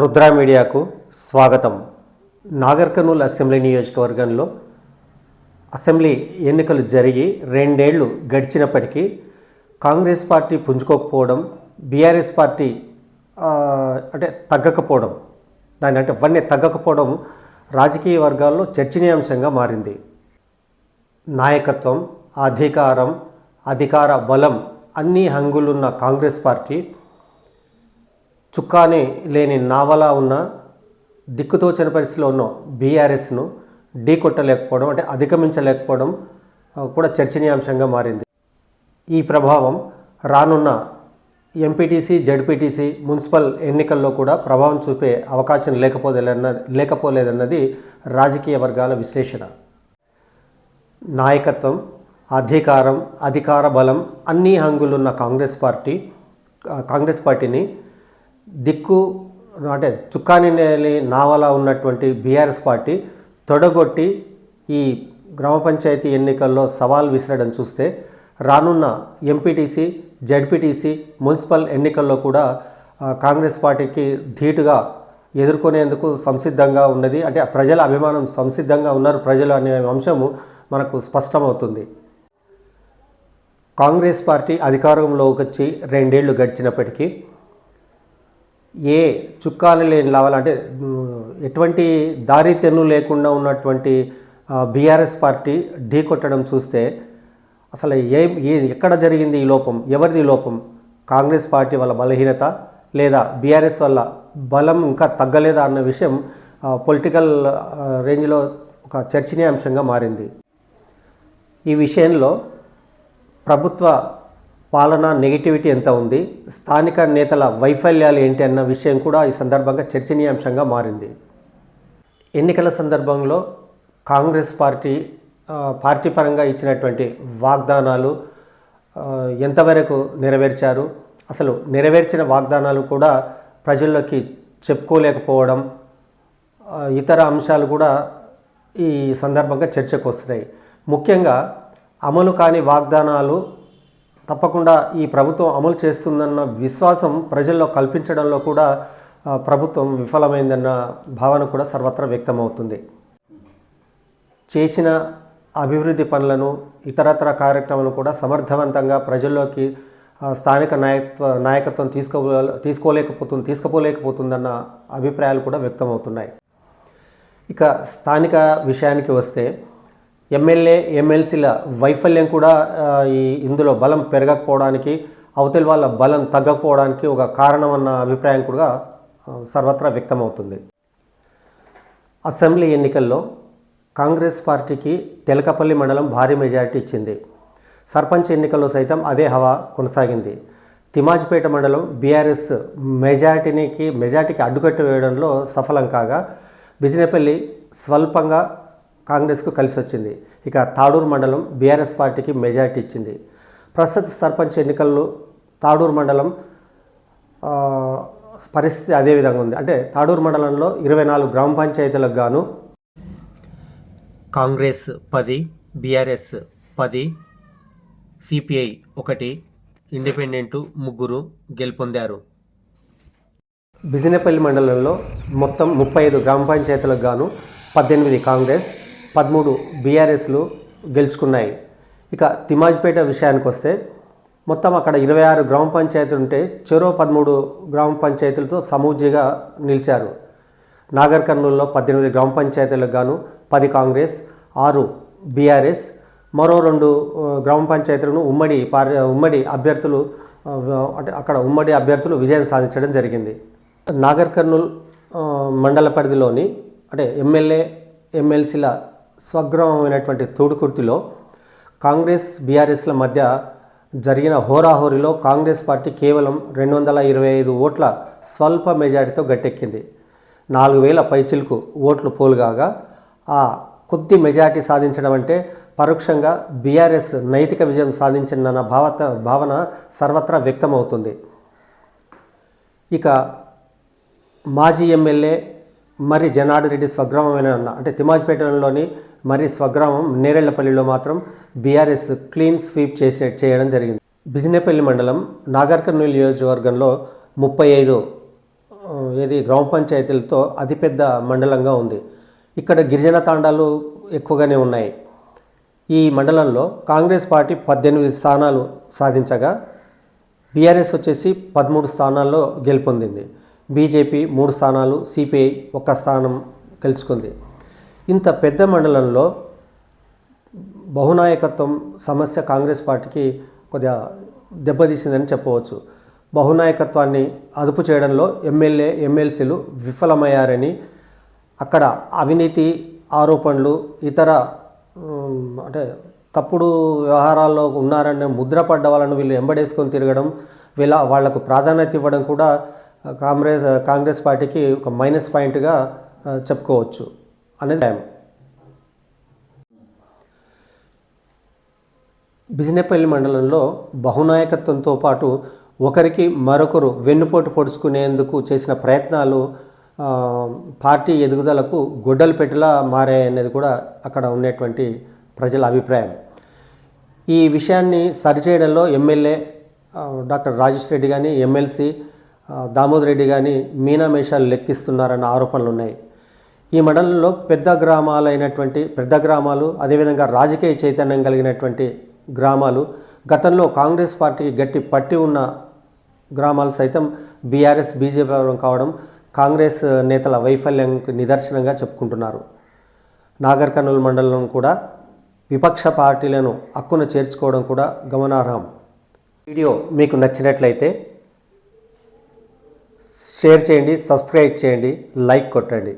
రుద్ర మీడియాకు స్వాగతం. నాగర్ కర్నూల్ అసెంబ్లీ నియోజకవర్గంలో అసెంబ్లీ ఎన్నికలు జరిగి 2 ఏళ్ళు గడిచినప్పటికీ కాంగ్రెస్ పార్టీ పుంజుకోకపోవడం, బీఆర్ఎస్ పార్టీ తగ్గకపోవడం, వన్నె తగ్గకపోవడం రాజకీయ వర్గాల్లో చర్చనీయాంశంగా మారింది. నాయకత్వం, అధికార బలం అన్ని హంగులున్న కాంగ్రెస్ పార్టీ చుక్కాని లేని నావలా ఉన్న దిక్కుతోచని పరిస్థితిలో ఉన్న బీఆర్ఎస్ను ఢీకొట్టలేకపోవడం, అధిగమించలేకపోవడం కూడా చర్చనీయాంశంగా మారింది. ఈ ప్రభావం రానున్న ఎంపీటీసీ, జడ్పీటీసీ, మున్సిపల్ ఎన్నికల్లో కూడా ప్రభావం చూపే అవకాశం లేకపోలేదన్నది రాజకీయ వర్గాల విశ్లేషణ. నాయకత్వం, అధికార బలం అన్ని హంగులున్న కాంగ్రెస్ పార్టీని చుక్కాని నావలా ఉన్నటువంటి బీఆర్ఎస్ పార్టీ తొడగొట్టి ఈ గ్రామ పంచాయతీ ఎన్నికల్లో సవాల్ విసరడం చూస్తే రానున్న ఎంపీటీసీ, జడ్పీటీసీ, మున్సిపల్ ఎన్నికల్లో కూడా కాంగ్రెస్ పార్టీకి ధీటుగా ఎదుర్కొనేందుకు సంసిద్ధంగా ఉన్నది. ప్రజల అభిమానం సంసిద్ధంగా ఉన్నారు ప్రజలు అనే అంశము మనకు స్పష్టమవుతుంది. కాంగ్రెస్ పార్టీ అధికారంలోకి వచ్చి 2 ఏళ్ళు గడిచినప్పటికీ ఏ చుక్కాలు లేని లావాల ఎటువంటి దారి తెన్ను లేకుండా ఉన్నటువంటి బీఆర్ఎస్ పార్టీ ఢీకొట్టడం చూస్తే అసలు ఎక్కడ జరిగింది ఈ లోపం? ఎవరిది లోపం? కాంగ్రెస్ పార్టీ వల్ల బలహీనత లేదా బీఆర్ఎస్ వల్ల బలం ఇంకా తగ్గలేదా అన్న విషయం పొలిటికల్ రేంజ్లో ఒక చర్చనీయాంశంగా మారింది. ఈ విషయంలో ప్రభుత్వ పాలన నెగిటివిటీ ఎంత ఉంది, స్థానిక నేతల వైఫల్యాలు ఏంటి అన్న విషయం కూడా ఈ సందర్భంగా చర్చనీయాంశంగా మారింది. ఎన్నికల సందర్భంలో కాంగ్రెస్ పార్టీ పరంగా ఇచ్చినటువంటి వాగ్దానాలు ఎంతవరకు నెరవేర్చారు, అసలు నెరవేర్చిన వాగ్దానాలు కూడా ప్రజల్లోకి చెప్పుకోలేకపోవడం, ఇతర అంశాలు కూడా ఈ సందర్భంగా చర్చకు వస్తున్నాయి. ముఖ్యంగా అమలు కాని వాగ్దానాలు తప్పకుండా ఈ ప్రభుత్వం అమలు చేస్తుందన్న విశ్వాసం ప్రజల్లో కల్పించడంలో కూడా ప్రభుత్వం విఫలమైందన్న భావన కూడా సర్వత్రా వ్యక్తమవుతుంది. చేసిన అభివృద్ధి పనులను, ఇతరత్ర కార్యక్రమాలను కూడా సమర్థవంతంగా ప్రజల్లోకి స్థానిక నాయకత్వం తీసుకుపోలేకపోతుందన్న అభిప్రాయాలు కూడా వ్యక్తమవుతున్నాయి. ఇక స్థానిక విషయానికి వస్తే ఎమ్మెల్యే, ఎమ్మెల్సీల వైఫల్యం కూడా ఇందులో బలం పెరగకపోవడానికి, అవతలి వాళ్ళ బలం తగ్గకపోవడానికి ఒక కారణం అన్న అభిప్రాయం కూడా సర్వత్రా వ్యక్తమవుతుంది. అసెంబ్లీ ఎన్నికల్లో కాంగ్రెస్ పార్టీకి తెలకపల్లి మండలం భారీ మెజారిటీ ఇచ్చింది. సర్పంచ్ ఎన్నికల్లో సైతం అదే హవా కొనసాగింది. తిమాజిపేట మండలం బీఆర్ఎస్ మెజార్టీకి అడ్డుకట్ట వేయడంలో సఫలం కాగా, బిజినపల్లి స్వల్పంగా కాంగ్రెస్కు కలిసి వచ్చింది. ఇక తాడూరు మండలం బీఆర్ఎస్ పార్టీకి మెజారిటీ ఇచ్చింది. ప్రస్తుత సర్పంచ్ ఎన్నికల్లో తాడూరు మండలం పరిస్థితి అదే విధంగా ఉంది. తాడూరు మండలంలో 24 గ్రామ పంచాయతీలకు గాను కాంగ్రెస్ 10, బీఆర్ఎస్ 10, సిపిఐ 1, ఇండిపెండెంటు 3 గెలుపొందారు. బిజినపల్లి మండలంలో మొత్తం 35 గ్రామ పంచాయతీలకు గాను 18 కాంగ్రెస్, 13 బీఆర్ఎస్లు గెలుచుకున్నాయి. ఇక తిమాజిపేట విషయానికి వస్తే మొత్తం అక్కడ 26 గ్రామ పంచాయతీలు ఉంటే చెరో 13 గ్రామ పంచాయతీలతో సమూజ్జిగా నిలిచారు. నాగర్ కర్నూల్లో 18 గ్రామ పంచాయతీలకు గాను 10 కాంగ్రెస్, 6 బీఆర్ఎస్, మరో 2 గ్రామ పంచాయతీలను ఉమ్మడి అభ్యర్థులు విజయం సాధించడం జరిగింది. నాగర్ కర్నూల్ మండల పరిధిలోని ఎమ్మెల్యే, ఎమ్మెల్సీల స్వగ్రామమైనటువంటి తోడుకుర్తిలో కాంగ్రెస్, బీఆర్ఎస్ల మధ్య జరిగిన హోరాహోరీలో కాంగ్రెస్ పార్టీ కేవలం 225 ఓట్ల స్వల్ప మెజారిటీతో గట్టెక్కింది. 4000 పైచిలకు ఓట్లు పోలుగాగా ఆ కొద్ది మెజారిటీ సాధించడం పరోక్షంగా బీఆర్ఎస్ నైతిక విజయం సాధించిందన్న భావన సర్వత్రా వ్యక్తమవుతుంది. ఇక మాజీ ఎమ్మెల్యే మరి జనార్దన్ రెడ్డి స్వగ్రామమైన తిమాజిపేటలోని మరి స్వగ్రామం నేరెళ్లపల్లిలో మాత్రం బీఆర్ఎస్ క్లీన్ స్వీప్ చేయడం జరిగింది. బిజినపల్లి మండలం నాగర్ కర్నూల్ నియోజకవర్గంలో 35 ఏది గ్రామ పంచాయతీలతో అతిపెద్ద మండలంగా ఉంది. ఇక్కడ గిరిజన తాండాలు ఎక్కువగానే ఉన్నాయి. ఈ మండలంలో కాంగ్రెస్ పార్టీ 18 స్థానాలు సాధించగా బీఆర్ఎస్ వచ్చేసి 13 స్థానాల్లో గెలుపొందింది. బీజేపీ 3 స్థానాలు, సిపిఐ 1 స్థానం గెలుచుకుంది. ఇంత పెద్ద మండలంలో బహునాయకత్వం సమస్య కాంగ్రెస్ పార్టీకి కొద్దిగా దెబ్బతీసిందని చెప్పవచ్చు. బహునాయకత్వాన్ని అదుపు చేయడంలో ఎమ్మెల్యే ఎమ్మెల్సీలు విఫలమయ్యారని, అక్కడ అవినీతి ఆరోపణలు, ఇతర అంటే తప్పుడు వ్యవహారాల్లో ఉన్నారని ముద్రపడ్డ వాళ్ళను వీళ్ళు ఎంబడేసుకొని తిరగడం, వాళ్లకు ప్రాధాన్యత ఇవ్వడం కూడా కాంగ్రెస్ పార్టీకి ఒక మైనస్ పాయింట్గా చెప్పుకోవచ్చు అనేది. బిజినపల్లి మండలంలో బహునాయకత్వంతో పాటు ఒకరికి మరొకరు వెన్నుపోటు పొడుచుకునేందుకు చేసిన ప్రయత్నాలు పార్టీ ఎదుగుదలకు గొడ్డలు పెట్టేలా మారాయనేది కూడా అక్కడ ఉన్నటువంటి ప్రజల అభిప్రాయం. ఈ విషయాన్ని సరిచేయడంలో ఎమ్మెల్యే డాక్టర్ రాజేష్ రెడ్డి కానీ, ఎమ్మెల్సీ దామోదర్ రెడ్డి కానీ మీనామేషాలు లెక్కిస్తున్నారన్న ఆరోపణలు ఉన్నాయి. ఈ మండలంలో పెద్ద గ్రామాలు అదేవిధంగా రాజకీయ చైతన్యం కలిగినటువంటి గ్రామాలు, గతంలో కాంగ్రెస్ పార్టీకి గట్టి పట్టి ఉన్న గ్రామాలు సైతం బీఆర్ఎస్ బీజేపీ కావడం కాంగ్రెస్ నేతల వైఫల్యానికి నిదర్శనంగా చెప్పుకుంటున్నారు. నాగర్ కర్నూలు మండలం కూడా విపక్ష పార్టీలను హక్కున చేర్చుకోవడం కూడా గమనార్హం. వీడియో మీకు నచ్చినట్లయితే షేర్ చేయండి, సబ్స్క్రైబ్ చేయండి, లైక్ కొట్టండి.